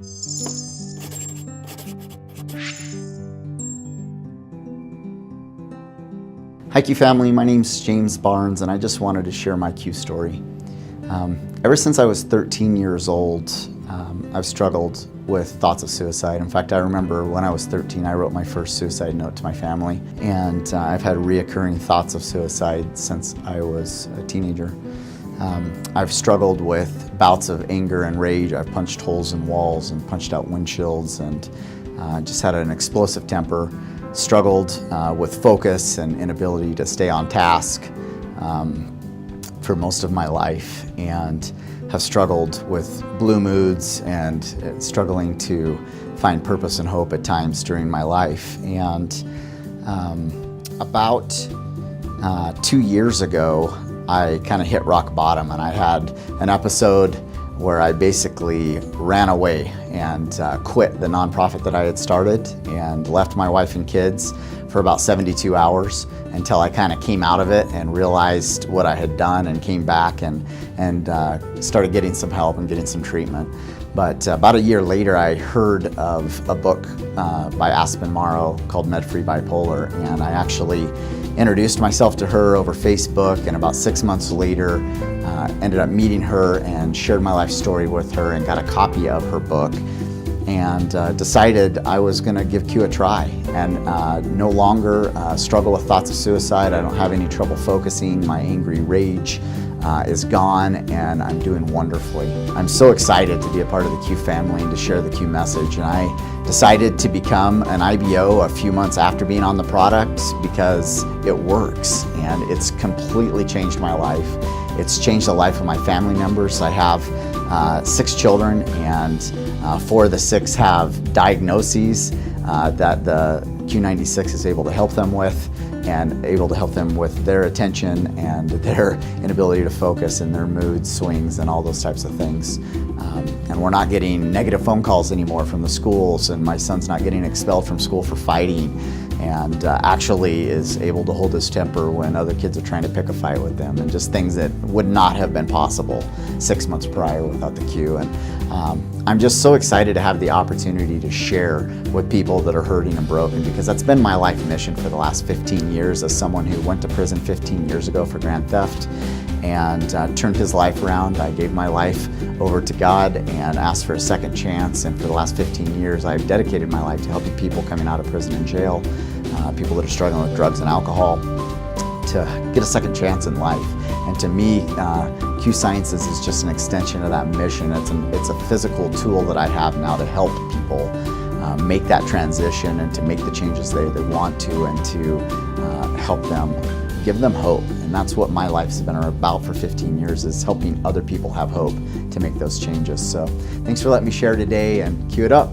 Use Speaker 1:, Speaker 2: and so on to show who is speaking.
Speaker 1: Hi Q family, my name's James Barnes and I just wanted to share my Q story. Ever since I was 13 years old, I've struggled with thoughts of suicide. In fact, I remember when I was 13, I wrote my first suicide note to my family, and I've had reoccurring thoughts of suicide since I was a teenager. I've struggled with bouts of anger and rage. I've punched holes in walls and punched out windshields and just had an explosive temper. Struggled with focus and inability to stay on task for most of my life, and have struggled with blue moods and struggling to find purpose and hope at times during my life. And about 2 years ago, I kind of hit rock bottom, and I had an episode where I basically ran away and quit the nonprofit that I had started and left my wife and kids for about 72 hours until I kind of came out of it and realized what I had done, and came back and started getting some help and getting some treatment. But about a year later, I heard of a book by Aspen Morrow called Med-Free Bipolar, and I actually introduced myself to her over Facebook, and about 6 months later ended up meeting her and shared my life story with her and got a copy of her book, and decided I was going to give Q a try and no longer struggle with thoughts of suicide. I don't have any trouble focusing. My angry rage is gone, and I'm doing wonderfully. I'm so excited to be a part of the Q family and to share the Q message, and I decided to become an IBO a few months after being on the product because it works, and it's completely changed my life. It's changed the life of my family members. I have 6 children, and 4 of the 6 have diagnoses that the Q96 is able to help them with, and able to help them with their attention and their inability to focus and their mood swings and all those types of things. And we're not getting negative phone calls anymore from the schools, and my son's not getting expelled from school for fighting, and actually is able to hold his temper when other kids are trying to pick a fight with them, and just things that would not have been possible 6 months prior without the Q. And I'm just so excited to have the opportunity to share with people that are hurting and broken, because that's been my life mission for the last 15 years as someone who went to prison 15 years ago for grand theft and turned his life around. I gave my life over to God and asked for a second chance, and for the last 15 years I've dedicated my life to helping people coming out of prison and jail, people that are struggling with drugs and alcohol, to get a second chance in life. And to me, Q Sciences is just an extension of that mission. It's a physical tool that I have now to help people make that transition and to make the changes they want to, and to help them, give them hope. And that's what my life's been about for 15 years, is helping other people have hope to make those changes. So thanks for letting me share today, and Q it up.